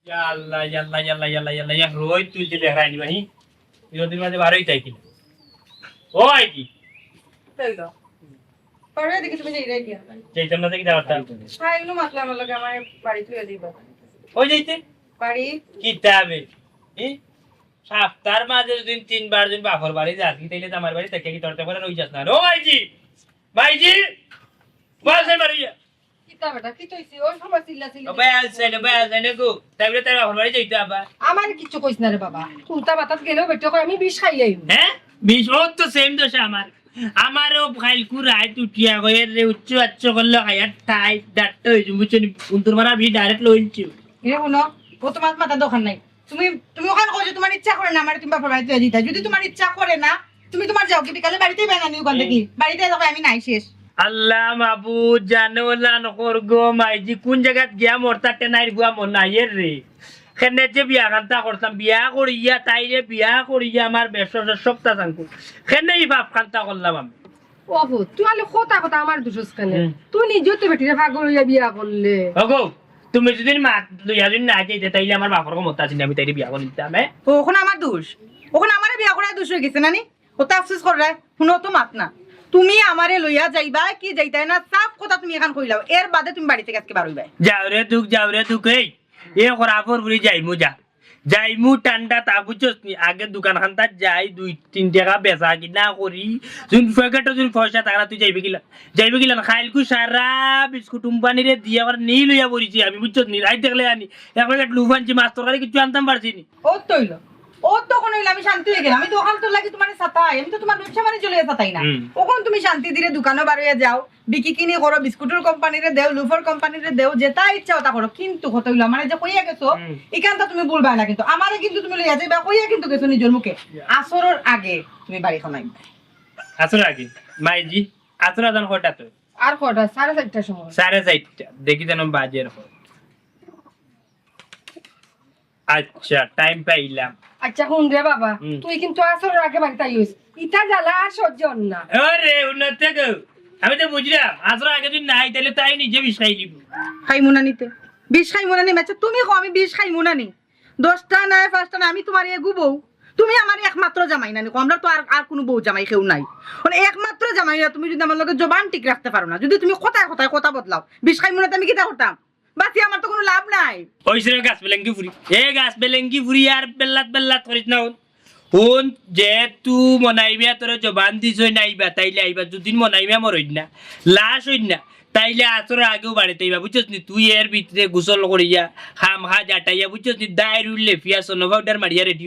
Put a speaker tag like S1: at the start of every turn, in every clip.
S1: আল্লাহ আল্লাহ আল্লাহ আল্লাহ আল্লাহ রোজ তুলতে দেখায়নি ভাই বিরোধীর মাঝে বারোই তাই কিনা ও আইকি
S2: তেলদো পরে দেখি তুমি যাই রে দিয়া
S1: চৈতন্য থেকে যাওয়াটা
S2: খাইলো মাতলা আমার লগে আমার বাড়ি তুই দিবা
S1: ওই যাইতে
S2: বাড়ি
S1: কিতাবে সপ্তাহের মাঝে যদি 3 বার যদি বাপর বাড়ি যাস কি তাইলে আমার বাড়ি থেকে কি তরতে করে রই যাস না ও ভাইজি ভাইজি বসে মারিয়া
S2: কিতা বেটা কি কইছি ওই সময় চিল্লা চিল্লি
S1: বেআইনে গো তাইলে তার বাপর বাড়ি যাইতে আবার
S2: আমার কিছু কইছ না রে বাবা তুলতা বাতাত গেলেও বেটা কই আমি বিষ খাই আইব
S1: হ্যাঁ বিষ ও তো সেম দোষ আমারও খাইলকু রাত উঠিয়া গয়ে রে উচ্চ আচ্চ করলে খাইয়ার ঠাই ডাট্টা হইছে বুঝছেন উন্তর মারা ভি ডাইরেক্ট লইছি
S2: এ শুনো ও তোমার মাথা দোকান নাই তুমি তুমি ওখানে কইছো তোমার ইচ্ছা করে না আমার তুমি বাপের বাড়িতে দিতা যদি তোমার ইচ্ছা করে না তুমি তোমার যাও কি বিকালে বাড়িতেই বানানি ওখান থেকে বাড়িতে যাবে আমি নাই শেষ
S1: আল্লাহ মাবুদ জানোলা নকর গো মাইজি কোন জায়গাত গিয়া মরতাতে নাই গুয়া মন নাইয়ের রে খেনে যে বিয়া কান্তা করতাম বিয়া করিয়া তাইরে বিয়া করিয়া আমার ব্যবসা সপ্তাহ জানকু খেনেই বাপ কান্তা করলাম আমি
S2: ওহো তুই আলে কথা কথা আমার দুসস কানে তুই নিজেও তো বেটিরে পাগল হইয়া বিয়া করলে
S1: ওগো তুমি যদি মা লইয়া যদি না যাইতে তাইলে আমার বাপর ক্ষমতা আছে আমি তাইরে বিয়া করে নিতাম
S2: ওখানে আমার দোষ ওখানে আমারে বিয়া করার দোষ হয়ে গেছে নানি ওটা আফসোস করে শুনো তো মাত না তুমি আমারে লইয়া যাইবা কি যাইতাই না সাফ কথা তুমি এখন কইলাও এর বাদে তুমি বাড়ি থেকে আজকে বার হইবা
S1: যাও রে তুক এই এ খরাফর বুড়ি যাইমু যাইমু টান্ডা তা বুঝছস নি আগে দোকান খান্তা যাই 2-3 টাকা বেচা কিনা করি যুন ফেকেটো যুন পয়সা টাকা তুই যাইবে কিলা খাইলকু সারা বিস্কুট কোম্পানি রে দিয়া করে নি লইয়া পড়িছি আমি বুঝছস নি রাই দেখলে আনি এখন একটা লুফানছি মাছ তরকারি কিছু আনতাম পারছি নি
S2: ও তইলো ও তখন হইলে আমি শান্তি হয়ে গেলাম আমি তো ওখান তো লাগি তোমার সাতাই আমি তো তোমার ব্যবসা মানে চলে সাতাই না ওখান তুমি শান্তি ধীরে দোকানে বার হয়ে যাও বিকি কিনি করো বিস্কুটের কোম্পানিরে দেও লুফার কোম্পানিরে দেও যেটা ইচ্ছা ওটা করো কিন্তু কত হইলো মানে যে কইয়া গেছো এখানটা তুমি বলবা না কিন্তু আমারে কিন্তু তুমি লইয়া যাইবা কইয়া কিন্তু গেছো নিজের মুখে আসরের আগে তুমি বাড়ি খানাই
S1: আসর আগে মাইজি আসর আদান কয়টা তো
S2: আর কটা 4:30টার সময়
S1: 4:30 দেখি যেন বাজের হয় আচ্ছা টাইম পাইলাম
S2: আচ্ছা হুন রে বাবা তুই কিন্তু আসরের আগে বাড়িতে আইস ইটা জ্বালা আর সহ্য না
S1: আরে উন্নতে গো আমি তো বুঝলাম আসর আগে যদি নাই তাহলে তাই নিজে বিষাই দিব
S2: খাই মুনা নিতে বিষ খাই মুনা নি আচ্ছা তুমি কো আমি বিষ খাই মুনা নি 10টা নাই 5টা না আমি তোমার এগু বউ তুমি আমার একমাত্র জামাই নানি আমরা তো আর কোনো বউ জামাই কেউ নাই মানে একমাত্র জামাই তুমি যদি আমার লগে জবান ঠিক রাখতে পারো না যদি তুমি কথায় কথা বদলাও বিষ খাই মুনাতে আমি কিটা করতাম বাসি আমার তো কোনো লাভ নাই
S1: ওইসে গাছ বেলেঙ্গি ফুরি গাছ বেলেঙ্গি ফুরি আর বেল্লাত করিস না কোন যে তু মনাইবা তোর জবান দিছ নাইবা তাইলে আইবা দুদিন মনাইবা মরইন না লাশ হইন না তাইলে আসর আগেও বাড়িতে আইবা বুঝছস নি তুই এর ভিতরে গোসল করিয়া খাম খা জাটাইয়া বুঝছস নি দায়ের উঠলে ফিয়া সোনো পাউডার মারিয়া রেডি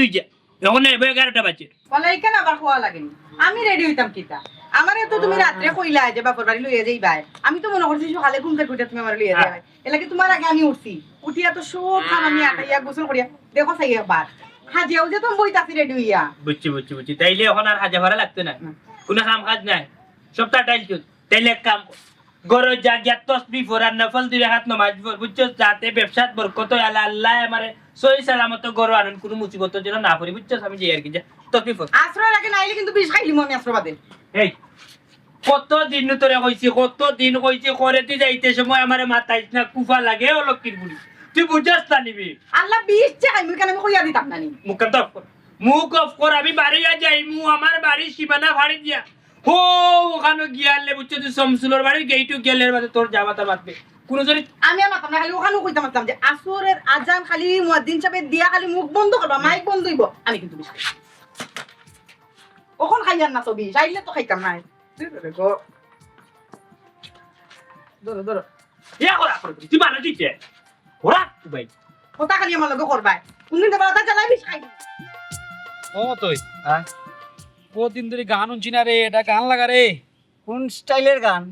S1: হই যা এখন এবার 11টা বাজে
S2: বলে এইখানে আবার খোয়া লাগেনি আমি রেডি হইতাম কিতা আমারে তো তুমি রাত্রে কইলা যে বাপর বাড়ি লইয়া যাইবা আমি তো মনে করছি সকালে ঘুম থেকে উঠে তুমি আমার লইয়া যাবে এলাকি তোমার আগে আমি উঠছি উঠিয়া তো সব খাম আমি আটাইয়া গোসল করিয়া দেখো চাই একবার হাজিয়াও যে তুমি বইতাছি রেডি হইয়া
S1: বুঝছি তাইলে এখন আর হাজা ভরা লাগতো না কোনো কাম কাজ নাই সপ্তাহ টাইল তাইলে এক কাম গরো জাগিয়া তসবি ফোরার নফল 2 রাকাত নামাজ পড় বুঝছস যাতে ব্যবসাত বরকত আল্লাহ আল্লাহ আমারে সহি সালামত গরো আনন কোনো মুসিবতের জন্য না পড়ি বুঝছস আমি যাই আর কি যা তসবি ফোর
S2: আসরের আগে নাইলে কিন্তু বিষ খাইলি আমি আসর বাদে
S1: এই কত দিন তোরে কইছি করে তুই যাইতে সময় আমারে মাথায় না কুফা লাগে ও লক্ষ্মীর বুড়ি তুই বুঝছস না নিবি
S2: আল্লাহ বিষ চাই আমি কেন আমি কইয়া দিতাম না নি
S1: মুখ অফ কর আমি বাড়িয়া যাই আমার বাড়ি সীমানা ফাড়ি দিয়া হো ওখানে গিয়ালে বুঝছো তুই শমসুলের বাড়ির গেইটু গেলের বাদে তোর জামাতা বাদবে কোন যদি
S2: আমি আমার মাথা খালি ওখানেও কইতাম যে আসরের আজান খালি মুয়াজ্জিন সাহেব দিয়া খালি মুখ বন্ধ করবা মাইক বন্ধ হইব আমি কিন্তু বিষ খাই ওখান খাইয়ার না তো বিষ আইলে তো খাইতাম না ধরো
S1: ইয়া করা তুই মারা দিতে ওরা তুই ভাই
S2: ওটা খালি আমার লগে করবাই কোনদিন দেবার ওটা জ্বালাই বিষ খাই
S3: ও তুই কতদিন ধরে গান শুনছি না রে এটা গান লাগা রে
S4: কোন স্টাইলের গান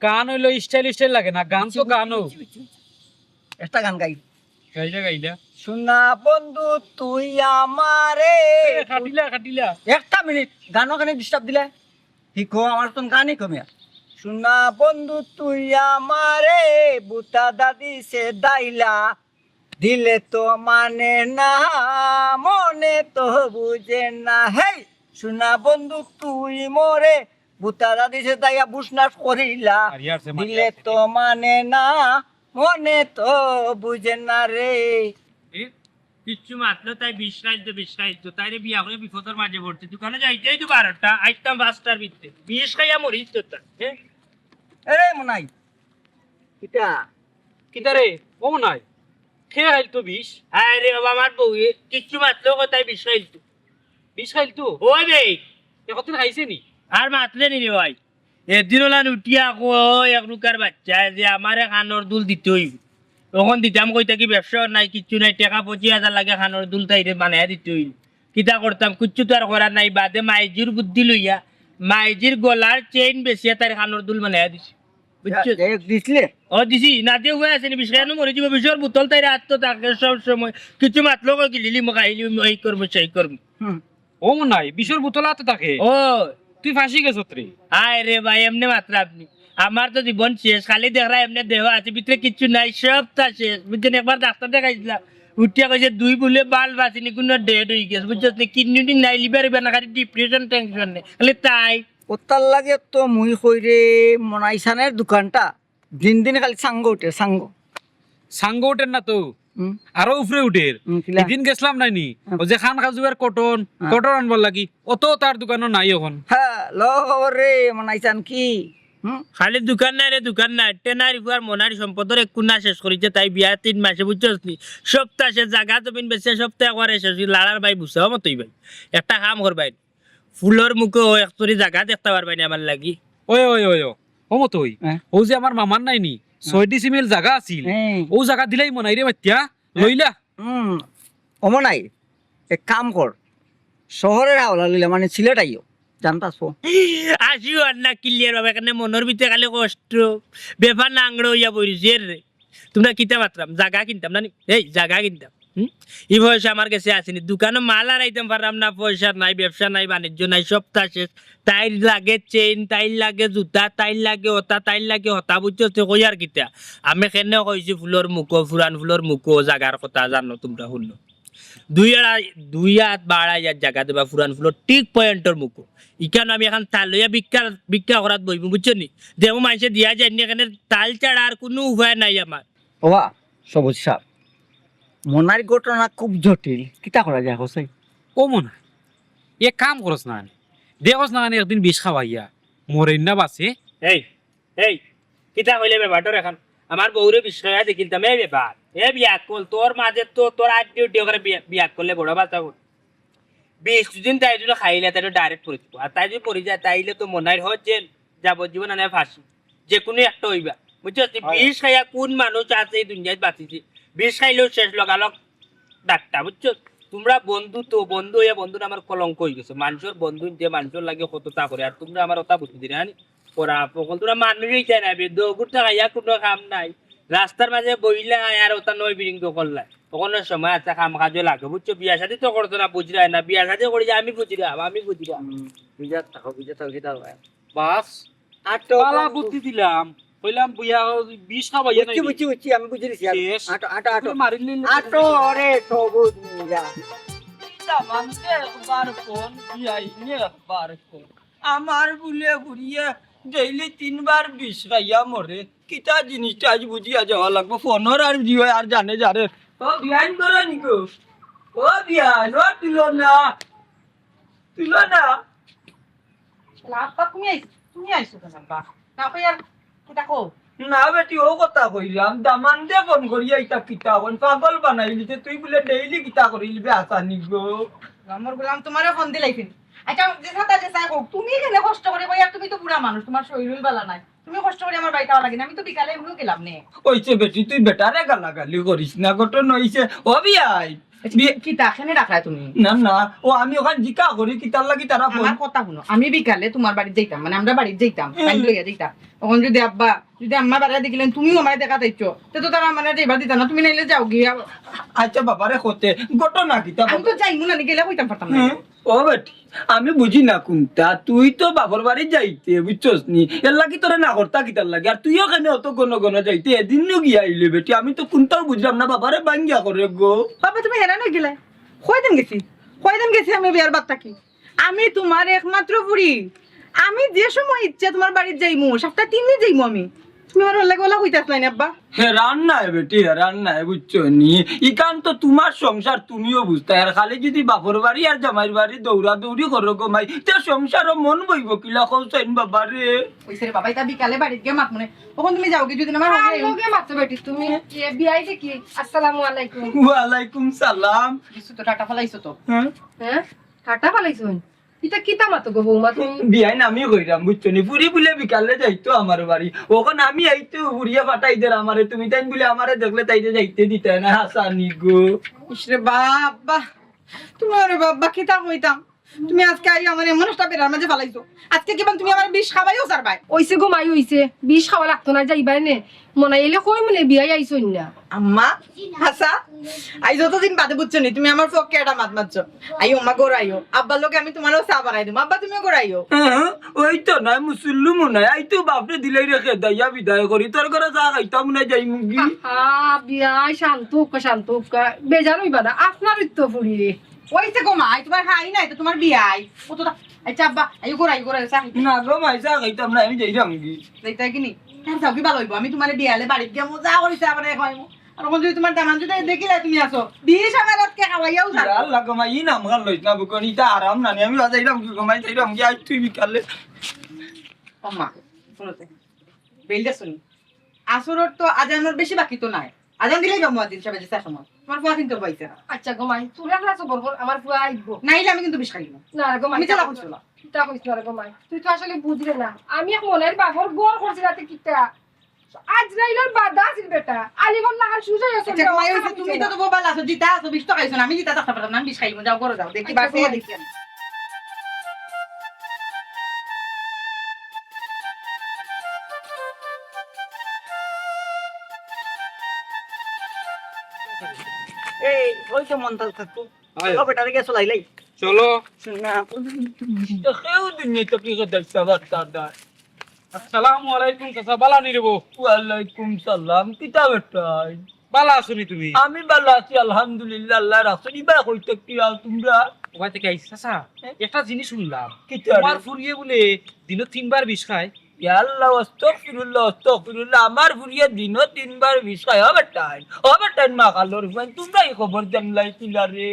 S3: গান হইলো স্টাইল লাগে না গান তো গানও
S4: একটা গান গাই
S3: গাইলা
S4: শোনা বন্ধু তুই আমারে
S3: খাটিলা
S4: একটা মিনিট গানও গানে ডিস্টার্ব দিলে শিখো আমার তো গানই কমিয়া শোনা বন্ধু তুই আমারে বুতা দাদি সে দাইলা দিলে তো মানে না মনে তো বুঝে না হেই শোনা বন্ধু তুই মোরে বুতা দাদি সে দাইয়া বুসনাস করিলা দিলে তো মানে না মনে তো বুঝে না রে।
S1: কিচ্ছু মাত্র তাই বিশ্বাস তাই রে বিয়া করে বিপদের মাঝে পড়ছে দোকানে যাইতেই তো 12টা আইতাম 5টার ভিতরে বিষ খাইয়া মরিস তো তা
S4: এরে মনাই কিটা
S3: কিতা রে ও নাই খেয়ে খাইল তো বিষ
S1: আরে বাবা আমার বউ কিচ্ছু মাত্র তাই বিষ খাইতো
S3: বিষ খাইল তো
S1: ওই বে
S3: একদিন খাইছে নি
S1: আর মাতলে নি রে ভাই এদিন ওলা উঠিয়া কই এক রুকার বাচ্চা যে আমারে খানোর দুল দিতে হইব তখন দিতাম কইতা কি ব্যবসা নাই কিচ্ছু নাই টাকা 25,000 লাগে খানোর দুল তাইরে বানাইয়া দিতে হইল কিতা করতাম কিচ্ছু তো আর করার নাই বাদে মাইজির বুদ্ধি লইয়া মাইজির গলার চেইন বেচিয়া তার খানোর দুল বানাইয়া দিছি বুঝছো
S4: দিছিলে
S1: ও দিছি না দিয়ে হয়ে আছে বিষয়ানো মরে যাব বিষয়ের বোতল তাইরে আত্ম থাকে সব সময় কিছু মাতলো কই লিলি মকা আইলি এই করব সেই করব
S3: ও নাই বিষের বোতল হাতে থাকে
S1: ও
S3: তুই ফাঁসি গেছত রে
S1: আয় রে ভাই এমনি মাত্র আপনি আমার তো জীবন শেষ খালি দেখরা এমনি দেহ আছে ভিতরে কিচ্ছু নাই সব তা শেষ বুঝছেন একবার ডাক্তার দেখাইছিলাম উঠিয়া কইছে 2 বলে বাল বাঁচিনি কোনো ডেড হয়ে গেছে বুঝছস কিডনি নাই লিভার না খালি ডিপ্রেশন টেনশন নেই খালি তাই
S4: ওতার লাগে তো মুই কইরে মনাইছানের দোকানটা দিন দিন খালি সাঙ্গ উঠে সাঙ্গ
S3: সাঙ্গ উঠেন না তো আরো উপরে উঠের
S4: কিলা?
S3: এদিন গেছিলাম নাই নি ও যে খান খাজুয়ার কটন কটন আনবার লাগি অত তার দোকানও নাই এখন
S4: হ্যাঁ ল খবর রে মনাইছান কি
S1: খালি দোকান নাই রে দোকান নাই টেনারি ফুয়ার মনারি সম্পদের এক কুনা শেষ করেছে তাই বিয়া 3 মাসে বুঝছস নি সপ্তাহ শেষ জায়গা জমিন বেচে সপ্তাহ করে শেষ লাড়ার ভাই বুঝাও মতই ভাই একটা কাম করবাই ফুলের মুখে ও একচুরি জায়গা দেখতে পারবাই না আমার লাগি
S3: ওই ওই ওই ও মত ওই ও যে আমার মামার নাই নি 6 ডিসিমেল জায়গা আছিল ও জায়গা দিলাই মনাই রে বাচ্চা লইলা
S4: অমনাই এক কাম কর শহরের হাওলা লইলে মানে সিলেটাইও জানতাছো
S1: আসিও আর না ক্লিয়ার ভাবে এখানে মনের ভিতরে খালি কষ্ট বেফার নাংড়ো হইয়া পড়িছে রে তোমরা কিতা মাত্রাম জায়গা কিনতাম না এই জায়গা কিনতাম এই পয়সা আমার কাছে আসেনি দোকানে মাল আর আইতাম পারলাম না পয়সা নাই ব্যবসা নাই বাণিজ্য নাই সপ্তাহ শেষ তাই লাগে চেইন তাই লাগে জুতা তাই লাগে হতা তাই লাগে হতা বুঝছো কই আর কিতা আমি কেন কইছি ফুলের মুখো ফুরান ফুলের মুখো জাগার কথা জানো তোমরা শুনো 2.5 জায়গা দেবা ফুরান ফুলের ঠিক পয়েন্টের মুখো ইখানে আমি এখন তাল লইয়া ভিক্ষা করাত বইব বুঝছো নি দেহ মানুষে দিয়া যায়নি এখানে তাল ছাড়া আর কোনো উপায় নাই আমার
S4: ওবা সবুজ সাপ মনার ঘটনা খুব জটিল কিতা করা যায় হোসাই
S3: ও মনা এ কাম করস না দেখস না একদিন বিষ খাওয়াইয়া মরেন না বাসে
S1: এই কিতা কইলে ব্যাপারটা এখন আমার বউরে বিষয় দেখিলতাম এই ব্যাপার এ বিয়া কল তোর মাঝে তো তোর আজ ডিউটি করে বিয়া করলে বড় বাচ্চা 20 দিন তাই যদি খাইলে তাই ডাইরেক্ট পড়ে দিব আর তাই যদি পড়ে যায় তাইলে তো মনার হচ্ছে যাবজ্জীবন আনে ফাঁসি যে কোনো একটা হইবা বুঝছো বিষ খাইয়া কোন মানুষ আছে এই দুনিয়ায় বাঁচিছে বিষ খাইলেও শেষ লগালগ ডাক্তার বুঝছো তোমরা বন্ধু তো বন্ধু হইয়া বন্ধুর আমার কলঙ্ক হয়ে গেছে মানুষের বন্ধু যে মানুষের লাগে কতটা করে আর তোমরা আমার ওটা বুঝতে দিলে হানি পড়া পকল তোমরা মানুষই চাই না দৌড় খাইয়া কোনো কাম নাই রাস্তার মাঝে বইলা আর ওটা নয় বিল্ডিং তো করলা তখন সময় আছে কাম কাজে লাগে বুঝছো বিয়া শাদি তো করতো না বুঝলাই না বিয়া শাদি করে যে আমি বুঝিলাম
S4: বুঝা থাকো কিতা
S3: বাস
S4: আটো
S3: পালা বুদ্ধি দিলাম কইলাম বুয়া বিষ খাওয়াইয়া নাই
S4: বুঝছি আমি বুঝি দিছি
S3: শেষ।
S4: আটো আটো আটো
S3: মারিলি
S4: আটো রে সবুজ যা
S5: আমার বুলে ঘুরিয়ে ডেইলি 3 বার বিষ খাইয়া মরে কিতা জিনিসটা আজ বুঝিয়া যাওয়া লাগবো ফোনের আর জিও আর জানে যারে ও বিয়ান করো নিকো ও বিয়ান ও তুলো না
S2: লাপা তুমি আইছো কেন বা না কই আর কিতা কও
S5: না বেটি ও কথা কইলাম দামান দে ফোন করিয়া ইটা কিতা হন পাগল বানাইলি যে তুই বলে ডেইলি কিতা করিলি বে আসা নিগো
S2: আমার গোলাম তোমারে ফোন দিলাইছিন আচ্ছা যে সাথে যে চাই হোক তুমি কেন কষ্ট করে কই আর তুমি তো বুড়া মানুষ তোমার শরীর বালা নাই তুমি কষ্ট করে আমার বাড়িতে লাগে না আমি তো বিকালে এমনিও গেলাম নে
S5: কইছে বেটি তুই বেটারে গালাগালি করিস না ঘটন হইছে ও বিয়াই
S2: কিতা এখানে রাখলাই তুমি
S5: না না ও আমি ওখানে জিকা করি কিতার লাগি তারা ফোন
S2: আমার কথা শুনো আমি বিকালে তোমার বাড়ি যাইতাম মানে আমরা বাড়ি যাইতাম টাইম লইয়া যাইতাম তখন যদি আম্মা বাড়ি দেখিলেন তুমিও আমার দেখা যাইছো তো তারা মানে এবার দিতা না তুমি নাইলে যাও গিয়া
S5: আচ্ছা বাবারে হতে ঘটনা কিতা
S2: আমি তো যাইমু না গেলে কইতাম পারতাম না
S5: ও বেটি আমি বুঝি না কোনটা তুই তো বাবার বাড়ি যাইতে বুঝছস নি এর লাগি তোরে না করতা কিতার লাগে আর তুইও কেন অত গণ গণ যাইতে এদিন নো গিয়া আইলে বেটি আমি তো কোনটাও বুঝলাম না বাবারে বাঙ্গিয়া করে গো
S2: বাবা তুমি হেরান হয়ে গেলে কয়দিন গেছি আমি বিয়ার বাদ থাকি আমি তোমার একমাত্র বুড়ি আমি যে সময় ইচ্ছা তোমার বাড়িতে যাইমু সপ্তাহে 3 দিন যাইমু আমি তুমি আমার লাগে ওলা কইতাছ নাই আব্বা
S5: হেরান নাই বেটি হেরান নাই বুঝছো নি ইকান তো তোমার সংসার তুমিও বুঝতে আর খালি যদি বাপর বাড়ি আর জামাইর বাড়ি দৌড়া দৌড়ি করো গমাই তে সংসারও মন বইব কিলা কৌছেন বাবা রে
S2: কইছে রে বাবা এটা বিকালে বাড়িতে গিয়ে মাত মনে তখন তুমি যাও কি যদি আমার
S6: লোকে মাত্র বেটি তুমি বিয়াই দেখি আসসালামু আলাইকুম
S5: ওয়ালাইকুম সালাম
S2: কিছু তো টাটা ফলাইছো তো
S5: হ্যাঁ
S6: হ্যাঁ টাটা পালাইছুন এটা কিতা মাতো গো বৌমা তুমি
S5: বিয়াই আমি কইরাম বুঝছো নি পুরি বলে বিকালে যাইতো আমার বাড়ি ওখানে আমি আইতো উড়িয়া পাঠাই দের আমারে তুমি তাই বলে আমারে দেখলে তাইতে যাইতে দিতে না হাসানি গো
S2: ইসরে বাবা তুমি আরে বাবা কিতা কইতাম তুমি আজকে আই আমার এমন একটা বেড়ার মাঝে ফালাইছো আজকে কি তুমি আমার বিষ খাবাইও সারবাই
S6: ওইসে গো মাই হইছে বিষ খাওয়া লাগতো না যাইবাই নে মনে এলে কই মনে বিয়াই আইছুন না
S2: আম্মা হাসা আই যতদিন বাদে বুঝছো নি তুমি আমার পক্ষে এটা মাত মারছো আইও মা গোড়াইও আব্বার লোকে আমি তোমারও চা বানাই দেবো আব্বা তুমিও গোড়াইও
S5: ওই তো নাই মুসল্লু মনে আই তো বাপরে দিলাই রেখে দাইয়া বিদায় করি তোর ঘরে যা খাইতাম না যাই মুগি
S6: বিয়াই শান্ত বেজার হইবা না আপনারই তো ফুরি
S2: ওইছে গো মা আই তোমার খাই নাই তো তোমার বিয়াই ও তো আচ্ছা আব্বা আইও গোড়াই চা খাইতে
S5: না গো মাই যা খাইতাম না আমি যাইরাম কি
S2: যাইতা কি নি তার যাও কি ভালো হইব আমি তোমার বিয়ালে বাড়িতে গিয়ে মজা করিছে আবার খাইমু আর কোন যদি তোমার দামান যদি দেখিলে তুমি আসো বিষ আমার আজকে খাওয়াইয়াও যাও
S5: আল্লাহ গো মাই নাম গাল লইছ না বুকনি তা আরাম না আমি যাইরাম কি গো মাই যাইরাম কি আই তুই বিকালে
S2: আম্মা শুনোতে বেলটা শুনি আসরের তো আজানের বেশি বাকি তো নাই আজান দিলেই যাবো দিন সবাই যেতে সময় তোমার ফুয়া কিন্তু পাইছে না
S6: আচ্ছা গো মাই তুই রাখলা তো বলবো আমার ফুয়া আইবো
S2: নাইলে আমি কিন্তু বিষ খাইব
S6: না গো মাই
S2: আমি চালা করছি না
S6: কিতা কইছ না গো মাই তুই তো আসলে বুঝলে না আমি এক মনের বাঘর গোল করছি রাতে কিতা আজ রাইলার বাদা আছিল বেটা আলিগর লাগার সুজাই আছে
S2: আচ্ছা মাই হইছে তুমি তো বাবা লাসো জিতা আছো বিষ তো খাইছো না আমি জিতা থাকতে পারতাম না আমি বিষ খাইব যাও করে যাও দেখি বাসে দেখি আমি
S4: এই ওই তো মন তাল থাকতো ও বেটারে গেছো লাইলাই
S3: চলো
S4: না
S5: কেউ দুনিয়া তো কি দেখতে বাচ্চা দা
S3: আসসালামু আলাইকুম কাসা বালা নিরব
S5: ওয়ালাইকুম সালাম কিতা বেটাই
S3: বালা আছনি তুমি
S5: আমি ভালো আছি আলহামদুলিল্লাহ আল্লাহ রাখছি বা কইতে কি আর তোমরা
S3: ওখান থেকে আইসা চাচা একটা জিনিস শুনলাম
S5: কিতা
S3: তোমার ফুরিয়ে বলে দিনে 3 বার বিষ খায়
S5: আল্লাহ আস্তাগফিরুল্লাহ আমার ফুরিয়ে দিনও 3 বার বিষ খায় হবে টাইম মা কালোর তোমরা এই খবর জানলাই কিলা রে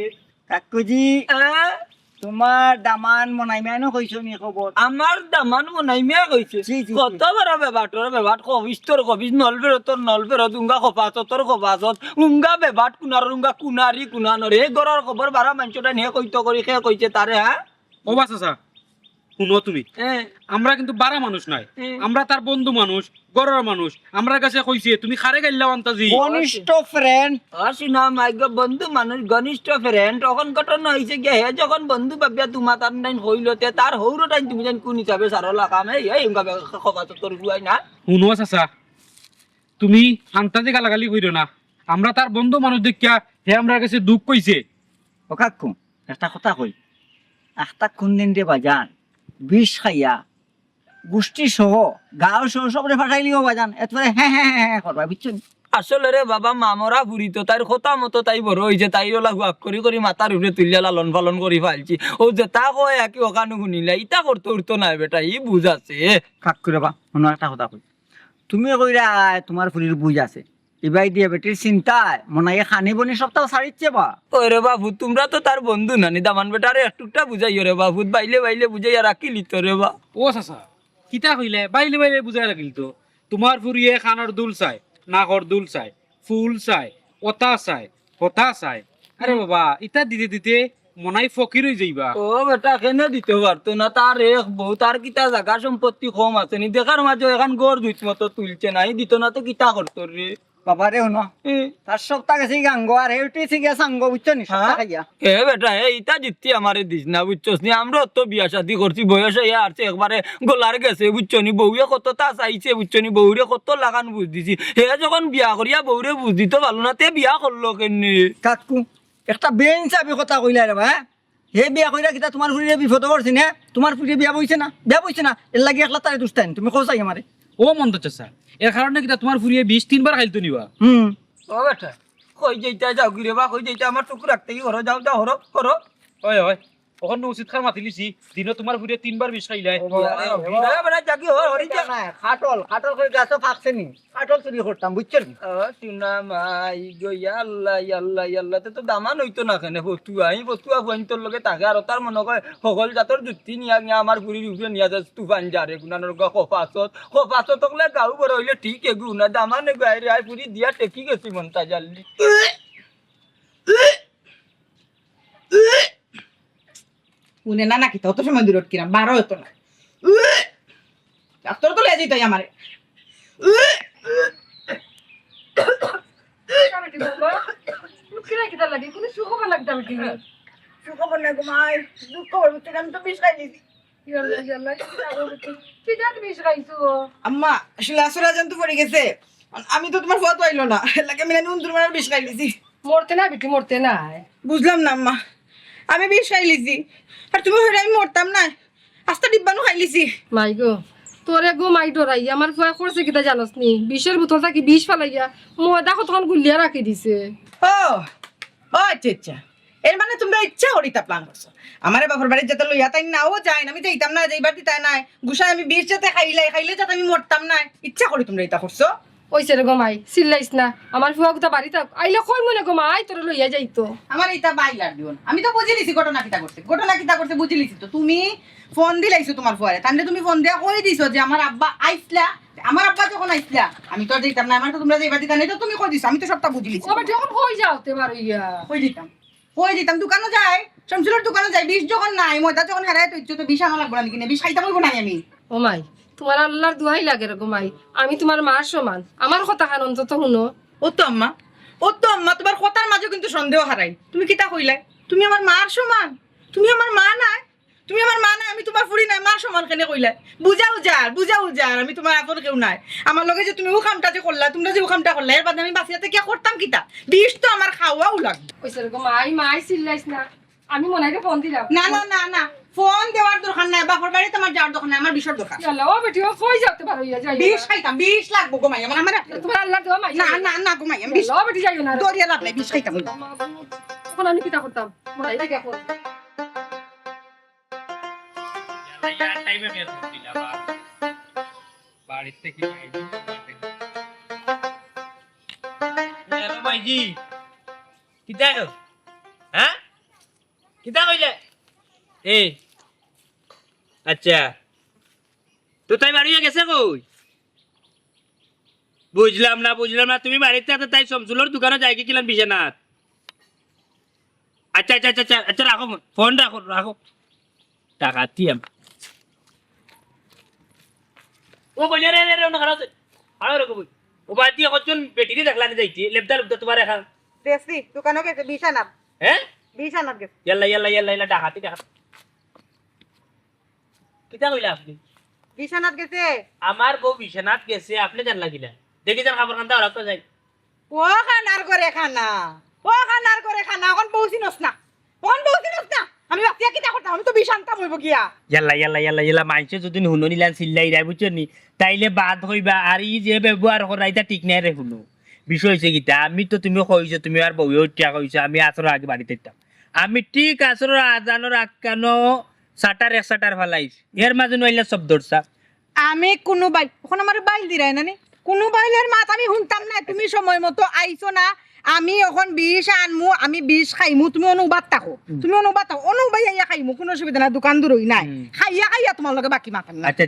S4: কাকুজি তোমার দামান মনাইমানো কইছো নি খবর
S5: আমার দামান মনাইমিয়া কইছে
S4: জি, জি, জি।
S5: কত বড় বেবাট কবিস তোর কবিস নলবের উঙ্গা খপাছত তোর খপাছত উঙ্গা বেবাট কুনারি কুনানরে এই গরর খবর বারা মানছটা নিয়ে কইতো করি খে কইছে তারে হ্যাঁ
S3: ও বা চাচা শুনো তুমি আমরা কিন্তু বারা মানুষ নাই আমরা তার বন্ধু মানুষ গরর মানুষ আমরা কাছে কইছে তুমি খারে গাইলাও আন্তাজি
S4: ঘনিষ্ঠ ফ্রেন্ড
S5: আসিনা মাইগ বন্ধু মানুষ ঘনিষ্ঠ ফ্রেন্ড তখন ঘটনা হয়েছে গিয়ে হে যখন বন্ধু ভাবিয়া তোমার তার টাইম হইলতে তার হৌর টাইম তুমি যেন কোন হিসাবে সারলা কাম এই খপাছত তোর গুয়াই না
S3: শুনো চাচা তুমি আন্তাজি গালাগালি কইরো না আমরা তার বন্ধু মানুষ দেখিয়া হে আমরা কাছে দুঃখ কইছে
S4: ও কাকু একটা কথা কই একটা কোন দিন রে বাজান বিষ খাইয়া গোষ্ঠী সহ গাঁও সহ সবরে ফাটাই লিও বাজান এতবারে হ্যাঁ হ্যাঁ হ্যাঁ করবা বুঝছো
S5: আসলে রে বাবা মামরা ফুরি তো তার কথা মতো তাই বড় হয়েছে তাই ওলা গুয়াক করি মাথার উপরে তুলিয়া লালন পালন করি ফালছি ও যে তা কয় একই ওখানে শুনিলা ইটা করতে উঠতো না বেটা ই বুঝাছে
S4: কাকু রে বা শোনো একটা কথা কই তুমি কইরা তোমার ফুলির বুঝ আছে এবাই দিয়ে বেটির চিন্তায় মনে হয় খানি বনি সপ্তাহ ছাড়িচ্ছে বা
S5: ওরে বাবু তোমরা তো তার বন্ধু নানি দামান বেটারে একটুটা বুঝাইও রে বাবু বাইলে বুঝাইয়া রাখিলি তো রে বা
S3: ও চাচা কিতা কইলে বাইলে বাইলে বুঝাই রাখিল তো তোমার ফুরিয়ে খানার দুল চাই নাকর দুল চাই ফুল চাই ওতা চাই হতা চাই আরে বাবা ইটা দিতে দিতে মনাই ফকির হয়ে যাইবা
S5: ও বেটা কেন দিতে পারতো না তার এক বউ তার কিতা জায়গা সম্পত্তি কম আছে নি দেখার মাঝে এখন গড় দুই মতো তুলছে নাই দিত না তো কিতা করতো রে
S4: বাবা রে শুনো তার সপ্তাহ গেছে গাঙ্গ আর হেউটেছি গে সাঙ্গ বুঝছো নি সপ্তাহ খাইয়া
S5: এ বেটা ইটা জিততি আমারে দিস না বুঝছস নি আমরা তো বিয়া শাদি করছি বয়স হয়ে আসছে একবারে গোলার গেছে বুঝছো নি বউরে কত তা চাইছে বুঝছো নি বউরে কত লাগান বুঝ দিছি হে যখন বিয়া করিয়া বউরে বুঝ দিত ভালো না তে বিয়া করলো কেনে
S4: কাকু একটা বেঞ্চাবি কথা কইলা রে বা হে বিয়া কইরা কিতা তোমার ফুরিয়ে বিপদ করছি না তোমার ফুরিয়ে বিয়া বইছে না এর লাগি একলা তারে দুস্তাইন তুমি কোসাই আমারে
S3: ও মন্ত চাচা এর কারণে কিতা তোমার ফুরিয়ে 20-3 বার খাইতো নিবা
S5: ও বেটা কই যাইতা যাও গিরে বা কই যাইতা আমার চোখ রাখতে কি করো যাও হরো করো
S3: হয় হয় ওখানে উচিত খার মাতি লিছি দিনে তোমার ফুরিয়ে 3 বার বিষ খাইলাই
S5: মানে জাগি হরি যা
S4: না খাটল খাটল করে গাছও ফাঁকছে নি খাটল চুরি করতাম বুঝছেন
S5: টিনা মাই গো আল্লাহ আল্লাহ আল্লাহ তো দামান হইতো না কেন ফতুয়া ফুয়াইন্তর লগে তাকে আর তার মনে কয় সকল জাতর জুতি নিয়া নিয়া আমার গুড়ির উপরে নিয়া যাচ্ছে তুফান যারে গুনানোর খোপাছত হলে গাও বড় হইলে ঠিক এগু না দামান গায়ে আই পুরি দিয়া টেকি গেছি মনটা জাল্লি
S2: উনে না নাকি তো সময় দূরত কিরাম 12 হতো না ডাক্তার তো লে যাইতাই আমারে
S6: বেটি বাবা কিরা কিটা লাগে কোনো সুখবর লাগতা বেটি
S2: সুখবর নাই ঘুমাই দুঃখ করবো তুই আমি তো বিষ খাই দিছি
S6: ইয়াল্লা ইয়াল্লা কি জাত বিষ খাইছো
S2: আম্মা আসলে আসরা জানতো পড়ে গেছে আমি তো তোমার ফটো আইলো না লাগে আমি নুন দুর্মার বিষ খাই দিছি
S6: মরতে না বেটি মরতে না
S2: বুঝলাম না আম্মা আমি বিষ খাই লিছি আর তুমি হইলে আমি মরতাম না আস্তা ডিব্বানো খাই লিছি
S6: মাই গো তোরে গো মাই ডরাই আমার ভয় করছে কিটা জানোস নি বিষের বোতল থাকি বিষ ফালাইয়া ময়দা কতক্ষণ গুলিয়া রাখি দিছে
S2: ও ও আচ্ছা আচ্ছা এর মানে তোমরা ইচ্ছা করিতা প্ল্যান করছো আমারে বাপর বাড়ির যেতে লইয়া তাই নাও যায় না আমি যাইতাম না যাইবার দিতাই নাই গুসাই আমি বিষ যাতে খাইলে যাতে আমি মরতাম না ইচ্ছা করি তোমরা এটা করছো
S6: ওইসে রে গোমাই চিল্লাইস না আমার ফুয়া কোথা বাড়ি থাক আইলে কই মনে গোমাই তোরে লইয়া যাইতো
S2: আমার এটা বাইলার দিও না আমি তো বুঝে লিছি ঘটনা কিটা করছে বুঝে লিছি তো তুমি ফোন দিলাইছো তোমার ফুয়ারে তাহলে তুমি ফোন দিয়া কই দিছো যে আমার আব্বা আইসলা আমার আব্বা যখন আইসলা আমি তো আর যাইতাম না আমার তো তোমরা যাইবা দিতা নাই তো তুমি কই দিছো আমি তো সবটা বুঝে লিছি
S6: ও বেটি এখন কই যাওতে পারইয়া
S2: কই দিতাম দোকানে যাই শামসুলের দোকানে যাই বিষ যখন নাই ময়দা যখন হারায় তো তো বিষ আনা লাগবে না কিনে বিষ খাইতে বলবো নাই আমি
S6: ও মাই তোমার আল্লাহর দোহাই লাগে রে গোমাই আমি তোমার মার সমান আমার কথা খান অন্তত শুনো
S2: ও তো আম্মা তোমার কথার মাঝে কিন্তু সন্দেহ হারাই তুমি কিতা কইলাই তুমি আমার মার সমান তুমি আমার মা নাই আমি তোমার ফুড়ি নাই মার সমান কেনে কইলাই বুঝাও যার আমি তোমার আপন কেউ নাই আমার লগে যে তুমি ও কামটা যে করলা তোমরা যে ও কামটা করলা এর বাদে আমি বাঁচিয়াতে কি করতাম কিতা বিষ তো আমার খাওয়াও লাগবে
S6: ওইসে রে গোমাই মাই চিল্লাইস না আমি মনে হয় ফোন দিলাম
S2: না ফোন দেওয়ার দরকার নাই বাপর বাড়ি তোমার যাওয়ার দরকার নাই আমার বিষর দরকার
S6: ইয়াল্লা ও বেটি ও কই যাওতে পারইয়া যাই
S2: বিষ খাইতাম বিষ লাগবো গোমাই আমার
S6: তোমার আল্লাহর দোয়া মাই
S2: না গোমাই আমি বিষ
S6: ও বেটি যাইও না
S2: দরিয়া লাভ নাই বিষ খাইতাম
S6: এখন আমি কিটা করতাম মনে হয় দেখো
S1: টাইমে বের করছিলাম বাড়িতে কি হ্যালো ভাইজি কিতা হ্যাঁ কিতা কইলে এ আচ্ছা তো তাই বাড়ি গেছে কই বুঝলাম না তুমি বাড়িতে আছে তাই শমসুলোর দোকানে যাই গেছিলাম বিছানাত আচ্ছা রাখো ফোন রাখো টাকা দিয়াম ও বলিয়া রে না খারাপ আরো রে কই ও বাদ দিয়ে কতজন বেটিরি দেখলানি যাইতি লেবদা তোমার এখন
S2: দেশি দোকানে গেছে বিষ আনার
S1: হ্যাঁ
S2: গেছে
S1: ইয়াল্লা ডাকাতি কিতা কইলা আপনি
S2: বিষ আনার গেছে
S1: আমার বউ বিছানাত গেছে আপনি জান লাগিলা দেখি যান খাবার খান্তা ওরা তো যাই
S2: ও খানার করে খানা এখন পৌঁছিনস না আমি বাকিয়া কিতা করতাম আমি তো বিষ আনতাম হইব গিয়া
S1: ইয়াল্লা মাইছে যদি হুনো নিলান চিল্লাই রাই বুঝছো নি তাইলে বাদ হইবা আর ই যে ব্যবহার করাই তা ঠিক নাই রে শুনো বিষয় হয়েছে গীতা আমি তো তুমি কইছো তুমি আর বউ টিয়া কইছো আমি আসর আগে বাড়িতে যেতাম আমি ঠিক আসর আজানোর আকানো সাটার ফালাইছি এর মাঝে নইলে সব দৌড়ছা
S2: আমি কোনো বাইল এখন আমার বাইল দিরাই না কোনো বাইলের মাত আমি শুনতাম না তুমি সময় মতো আইছো না আমি এখন বিষ আনমু আমি বিষ খাইমু তুমি অনুবাদ থাকো অনুবাই আইয়া খাইমু কোনো অসুবিধা না দোকান দূরই নাই খাইয়া তোমার লগে বাকি মাতাম না
S1: আচ্ছা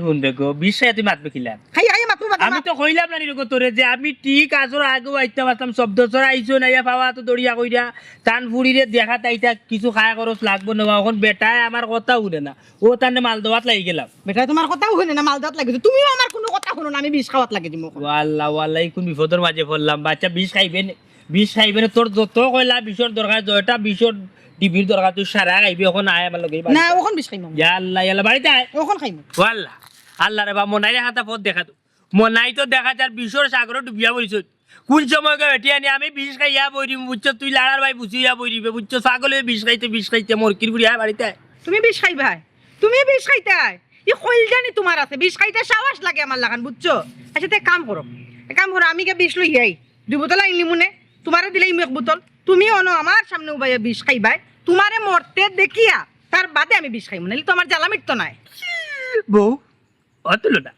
S1: শুন রে গো বিষয় তুমি মাতবে খিলা
S2: খাইয়া মাতু
S1: আমি তো কইলাম না নিরগো তোরে যে আমি ঠিক আসর আগে আইতাম আসতাম শব্দ ছড়া আইছো না ইয়া পাওয়া তো দড়িয়া কইরা টান ফুড়িরে দেখা তাইটা কিছু খায়া খরচ লাগবো না এখন বেটায় আমার কথা শুনে না ও তানে মাল দেওয়াত লাগি গেলাম
S2: বেটা তোমার কথাও শুনে না মালদাত লাগিছে তুমিও আমার কোনো কথা শুনো না আমি বিষ খাওয়াত লাগি দিমু
S1: ওয়াল্লাহ কোন বিপদের মাঝে পড়লাম বাচ্চা বিষ খাইবে তোর যত কইলা বিষর দরকার জয়টা বিষর ডিবির দরকার তুই সারা খাইবি এখন আয় আমার লগে
S2: না ওখন বিষ খাইমু
S1: ইয়াল্লা বাড়িতে আয়
S2: ওখন খাইমু
S1: আল্লাহ রে বা মনাইরে হাতা পথ দেখা তো মনাই তো দেখা যার বিষর সাগর ডুবিয়া পড়িছ কোন সময় বেটি আনি আমি বিষ খাইয়া বইরিম বুঝছো তুই লাড়ার ভাই বুঝিয়া বইরিবে বুঝছো ছাগলে বিষ খাইতে মরকির বুড়ি আয় বাড়িতে
S2: তুমি বিষ খাইবা তুমি বিষ খাইতে আয় ই কইল জানি তোমার আছে বিষ খাইতে সাহস লাগে আমার লাগান বুঝছো আচ্ছা তে কাম করো আমি কে বিষ লই আই দুই বোতল আইলি মুনে তোমারে দিলেই এক বোতল তুমি অনো আমার সামনে উবাইয়া বিষ খাইবাই তোমারে মরতে দেখিয়া তার বাদে আমি বিষ খাইব নাহলে তো আমার জ্বালা মিটতো নাই।
S1: বউ অতুল না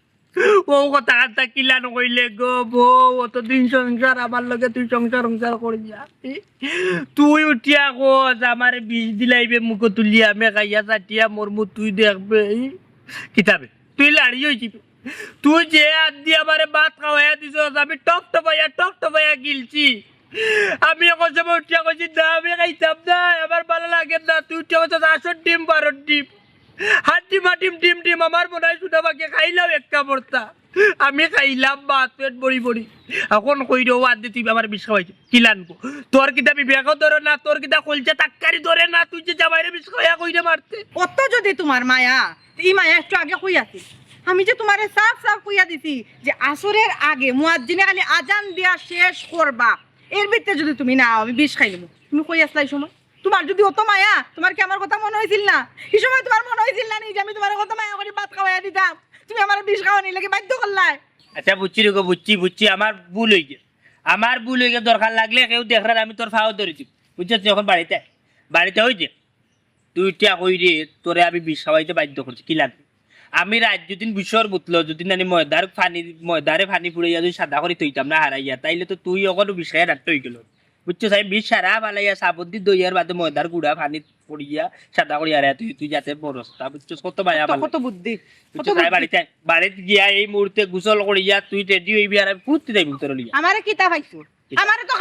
S1: ও কথা কাটা কিলা নকইলে গো বউ অতদিন সংসার আমার লগে তুই সংসার করে যা তুই উঠিয়া কোচ আমার বিষ দিলাইবে মুখ তুলিয়া আমি খাইয়া চাটিয়া মোর মুখ তুই দেখবে কিতাবে তুই লাড়ি হয়েছিবি তুই যে হাত দিয়ে আমারে ভাত খাওয়াইয়া দিছ আমি টপ টপাইয়া গিলছি আমি এখন সময় উঠিয়া কইছি না আমি খাইতাম না আমার ভালো লাগে না তুই উঠিয়া কইছ 10 ডিম 12 ডিম ডিম আমার মনে হয় শুধু আমাকে খাইলাম একটা বর্তা আমি খাইলাম ভাত পেট বড়ি এখন কই রে বাদ দি তুই আমার বিষ খাওয়াইছি কি লানবো তোর কিতা বিবেকও ধরে না তোর কিতা কলচা তাক্কারি ধরে না তুই যে জামাইরে বিষ খাওয়া কইরে মারতে
S2: অত যদি তোমার মায়া এই মায়া একটু আগে কই আছি আমি যে তোমারে সাফ কইয়া দিছি যে আসরের আগে মুয়াজ্জিনে খালি আজান দিয়া শেষ করবা এর ভিতরে যদি তুমি না আমি বিষ খাই নেব তুমি কই আসলাই সময় তোমার যদি অত মায়া তোমার কি আমার কথা মনে হয়েছিল না এই সময় তোমার মনে হয়েছিল না যে আমি তোমার কত মায়া করে ভাত খাওয়াইয়া দিতাম তুমি আমার বিষ খাওয়া নিয়ে লাগে বাধ্য করলাই।
S1: আচ্ছা বুঝছি রে গো বুঝছি আমার ভুল হয়ে গেছে দরকার লাগলে কেউ দেখরার আমি তোর ফাও ধরে দিব বুঝছিস যখন বাড়িতে হয়েছে তুই টিয়া কই রে তোরে আমি বিষ খাওয়াইতে বাধ্য করছি কি লাগবে আমি রাত যদিন বিষর বুতলো যদি নানি ময়দারে ফানি ফুড়াইয়া যদি সাদা করে থইতাম না হারাইয়া তাইলে তো তুই ওখানে বিষ খাইয়া রাখতে হয়ে গেল বুঝছো সাহেব বিষ সারা ফালাইয়া সাবুদ্দি দইয়ার বাদে ময়দার গুড়া ফানি পড়িয়া সাদা করে হারাইয়া তুই যাতে বরস্তা বুঝছো কত মায়া
S2: কত বুদ্ধি
S1: বুঝছো সাহেব বাড়িতে গিয়া এই মুহূর্তে গোসল করিয়া তুই রেডি হইবি আর আমি ফুটতে যাইবি তোর লিয়া
S2: আমারে কিতা পাইছো আমারে তো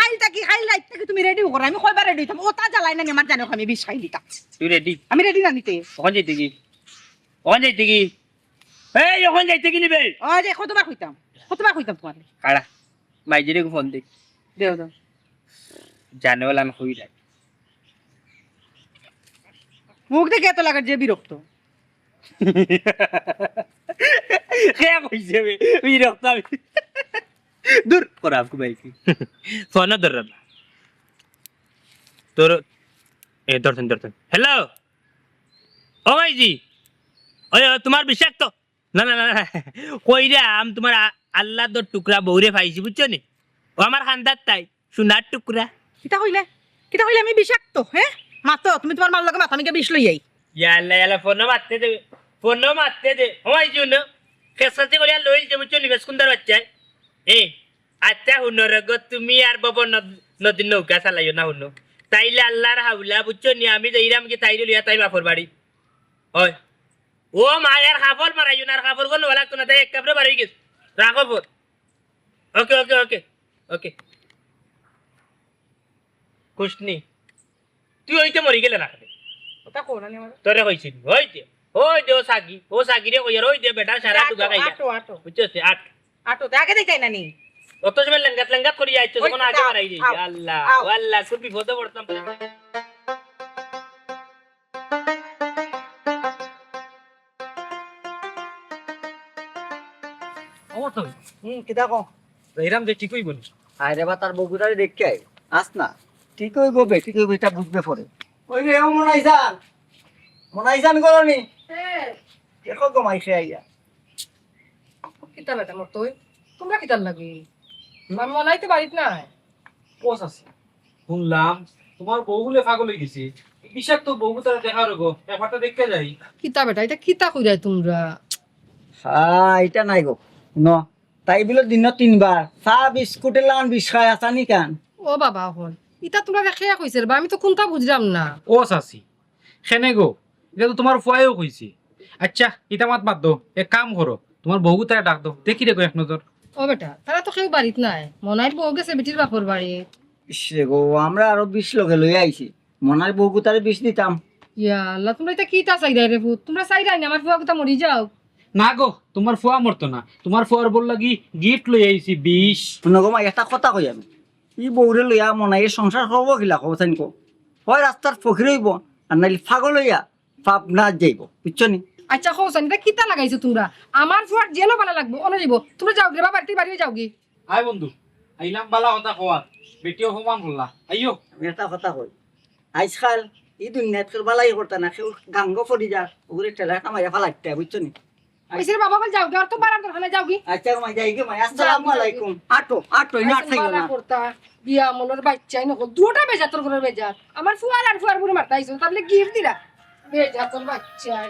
S2: খাইল লাইট থেকে তুমি রেডি করো আমি কয়বার রেডি হইতাম ওটা জ্বালাই না আমার জানো আমি বিষ খাই দিতাম
S1: তুই রেডি
S2: আমি রেডি না নিতে
S1: ওখান যাইতে কি এই ওখান যাইতে কি নিবে
S2: ও যে কতবার কইতাম তোমার
S1: কাড়া মাইজিরে ফোন দে
S2: দেও
S1: জানেওয়ালান হই রাখ
S2: মুখ দেখে এত লাগার যে বিরক্ত
S1: কে কইছে বিরক্ত আমি দূর করা আপকো ভাই কি ফোন ধর না তোর দর্শন হ্যালো ও ভাইজি ওই তোমার বিষাক্ত না কইরা আম তোমার আল্লাহ দর টুকরা বউরে পাইছি বুঝছো নি ও আমার খান্দার তাই সোনার টুকরা
S2: কিতা কইলে আমি বিষাক্ত হ্যাঁ মাতো তুমি তোমার মাল লাগে মাথা আমি বিষ লই যাই
S1: ইয়াল্লা ফোন মারতে দে হয় জুন খেসাতে করে লইল যে বুঝছো নি বেসকুন্দার বাচ্চা আচ্ছা হুনর গো তুমি আর বাবা নদীর নৌকা চালাইও না হুনো তাইলে আল্লাহর হাউলা বুঝছো নি আমি যে ইরাম কি তাইলে লিয়া তাই বাপর বাড়ি হয় ও মায়ের খাফর মারাইও না আর খাফর কোন লাগতো না তাই এক কাপড়ে বাড়ি গেছ রাখো ফোন ওকে কুশনি তুই ওইতে মরি গেলে না
S2: ওটা কোন আনি আমার
S1: তোরে কইছিস ওই দে ও সাগি রে কইরা ওই দে বেটা সারা দুগা খাইয়া
S2: আটো
S1: বুঝছিস
S2: আটো আগে দেখাই না নি
S1: অত সময় লেঙ্গাত করি আইছো যখন আগে মারাই দিই আল্লাহ খুব বিপদে পড়তাম
S3: আমার তো
S4: কিতা কো
S3: এরাম যে ঠিকই বলি
S4: আরে বা তার বগুড়ারে দেখকে আই আস না ঠিক হইব এটা বুঝবে পরে ওই রে ও মনাইজান করনি দেখো গো মাইছে আইয়া
S6: কিতা বেটা মোর তুই তোমরা কিতার লাগি আমি মনাইতে বাড়িত না
S3: পোষ আছে শুনলাম তোমার বউ বলে পাগল হয়ে গেছে বিষাক্ত বউ তারা দেখার গো ব্যাপারটা দেখতে যাই
S6: কিতা বেটা এটা কিতা কইরাই তোমরা
S4: এটা নাই গো ন তাই বিলো দিনত 3 বার চা বিস্কুটের লান বিষ খায় আসানি কান
S6: ও বাবা হল ইতা তোমরা খেয়া কইছে বা আমি তো কোনটা বুঝলাম না
S3: ও চাচি সেনে গো এটা তো তোমার ফুয়াইও কইছে আচ্ছা ইটা মাত বাদ দো এক কাম করো তোমার বউ তারা ডাক দো দেখি রে গো এক নজর
S6: ও বেটা তারা তো কেউ বাড়িত নাই মনাইর বউ গেছে বেটির বাপর বাড়ি
S4: ইসরে গো আমরা আরো 20 লগে লই আইছি মনার বউকু তারে বিষ দিতাম
S6: ইয়া আল্লাহ তোমরা এটা কিতা চাইরাই রে ভূত তোমরা চাইরাই না আমার ফুয়া কথা মরি যাও
S3: না গো তোমার ফুয়া মরতো না তোমার ফুয়ার বল লাগি গিফট লই আইছি 20
S4: শুনো গো মা একটা কথা কই আমি ই বউরে লইয়া মনাইয়ের সংসার করবো কিলা কব তাই কো হয় রাস্তার ফকির হইব আর নাইলে ফাগল হইয়া পাপ না যাইব বুঝছো নি
S6: আচ্ছা হোসেন এটা কিতা লাগাইছো তোমরা আমার ফুয়ার জেলো ভালো লাগবো অনে যাইব তোমরা যাও গে বাড়িতে বাড়ি যাও গে
S3: আয় বন্ধু আইলাম বালা কথা কোয়া বেটিও সমান বললা আইও
S4: আমি একটা কথা কই আজকাল এই দুনিয়াত বালাই করতা না কেউ গাঙ্গ ফরি যা ওগুলো ঠেলা কামাইয়া ফালাইতে বুঝছো নি
S6: ওইসের বাবা কল যাও গে আর তো বারাম দরখানে যাও গি
S4: আচ্ছা মা যাই গে মা আসসালামু আলাইকুম আটো আটো না থাইও না
S6: করতা বিয়া মনের বাচ্চাই না দুটা বেজা তোর ঘরের বেজা আমার ফুয়ার আর ফুয়ার বুড়ি মারতা আইছো তাহলে গিফট দিলা বেজা তোর বাচ্চাই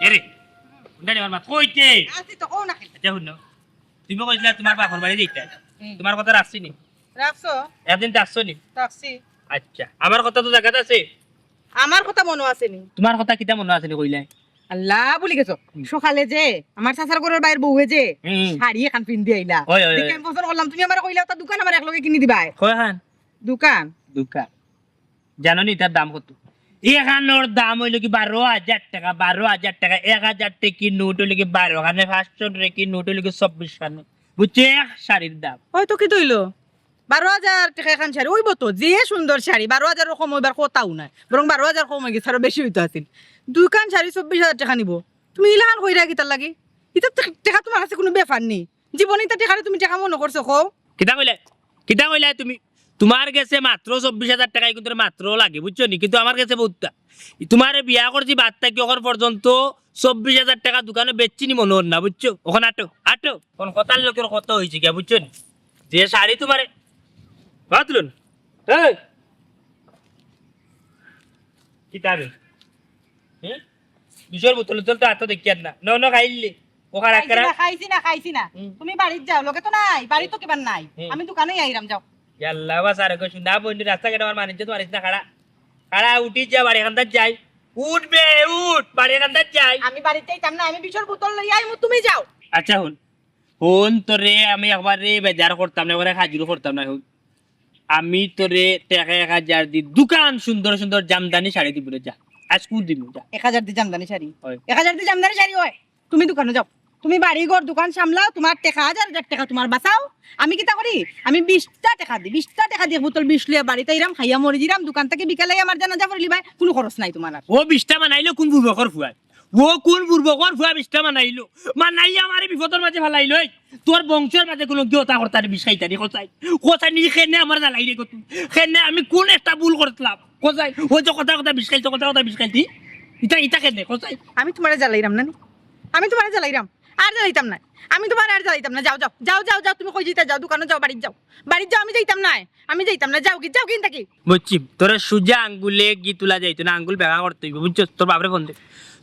S1: এরে উন্ডানি মার কইতে
S2: আসি তো কোন না
S1: আচ্ছা শুনো তুমি কইছিলা তোমার বাপর বাড়ি যাইতা তোমার কথা রাখছি নি
S2: রাখছো
S1: একদিন তো আসছো নি
S2: রাখছি
S1: আচ্ছা আমার কথা তো জায়গাতে আছে
S2: আমার কথা মনে আছে নি
S1: তোমার কথা কিটা মনে আছে নি কইলাই
S2: আল্লাহ বলি গেছো সকালে যে আমার চাচার ঘরের বাইরে বউয়ে যে শাড়ি এখান পিন্দি আইলা
S1: ওই, ওই, ওই।
S2: দেখে আমি পছন্দ করলাম তুমি আমার কইলা তা দোকান আমার একলগে কিনি দিবা
S1: কয় খান
S2: দোকান
S1: দোকান জানো নি তার দাম কত এখানোর দাম হইল কি 12,000 টাকা 12,000 টাকা 1,000 টাকি নোট হইল কি 12 খানে 500 রেকি নোট হইল কি 24 খানে বুঝছে শাড়ির দাম
S2: হয়তো কি তৈলো 12,000 টাকা এখান শাড়ি ওইব তো যে সুন্দর শাড়ি 12,000 কম হইবার কথাও নাই বরং 12,000 কম হয়ে গেছে আরো বেশি হইতো আছিল দোকান শাড়ি 24,000 টাকা নিব তুমি ইলাহান কইরা কি তার লাগি এটা টাকা তোমার কাছে কোনো ব্যাপার নেই জীবনে তা টাকা তুমি টাকা মনে করছো কও
S1: কিতা কইলা তুমি তোমার কাছে মাত্র 24,000 টাকাই কিন্তু মাত্র লাগে বুঝছো নি কিন্তু আমার কাছে বহুতটা তোমারে বিয়া করছি বাদ থাকি ওখান পর্যন্ত 24,000 টাকা দোকানে বেচছি নি মনে হন না বুঝছো ওখানে আটো কোন কথার লোকের কত হয়েছে কে বুঝছো নি যে শাড়ি তোমারে বাতলুন এই কিতাবে হ্যাঁ বিশর বোতল তো এত দেখি না ন খাইলি ওখানে রাখরা
S2: খাইছি না তুমি বাড়িতে যাও লোকে তো নাই বাড়ি তো কিবার নাই আমি দোকানে আইরাম যাও
S1: ইয়াল্লা বাস আর কই শুনা বন্ধু রাস্তা কেটে আমার মানিজ্য তোমার না খাড়া উঠি যা বাড়ি খান্দার যাই উঠবে উঠ বাড়ি খান্দার যাই
S2: আমি বাড়িতে যাইতাম না আমি বিশর বোতল লই আইমু তুমি যাও
S1: আচ্ছা হুন তোরে আমি একবার রে বেজার করতাম না একবার হাজির করতাম না হুন আমি তোরে টাকা 1,000 দি দোকান সুন্দর সুন্দর জামদানি শাড়ি দিব যা আজকু দিব যা
S2: 1,000 দি জামদানি শাড়ি
S1: হয়
S2: 1,000 দি জামদানি শাড়ি হয় তুমি দোকানে যাও তুমি বাড়ি ঘর দোকান সামলাও তোমার টাকা 1,000 টাকা তোমার বাঁচাও আমি কিতা করি আমি 20টা টাকা দিয়ে বোতল 20 লিয়া বাড়িতে আইরাম খাইয়া মরি জিরাম দোকান থেকে বিকালে আমার জানাজা পড়লি ভাই কোনো খরচ নাই তোমার আর
S1: ও 20টা বানাইলো কোন বুর্বকর ফুয়াই ও কোন বুর্বকর ফুয়া 20টা বানাইলো আমার বিপদের মাঝে ফেলাইলো তোর বংশের মাঝে কোনো গিয়তা করতার বিষয়টারি কোথায় নি খেনে আমার জ্বালাই রে কত খেনে আমি কোন একটা ভুল করতলাম কোথায় ও যে কথা বিষাইতো কথা বিষাইতি ইটা খেনে কোথায়
S2: আমি তোমারে জ্বালাইরাম না আমি তোমারে জ্বালাইরাম আর জ্বালাইতাম না আমি তোমার আর জ্বালাইতাম না যাও যাও যাও যাও যাও তুমি কই যাইতা যাও দোকানে যাও বাড়ি যাও আমি যাইতাম না যাও কি থাকি
S1: বুঝছি তোর সুজা আঙ্গুলে গি তুলা যাইতো না আঙ্গুল বেগা করতে হইব বুঝছো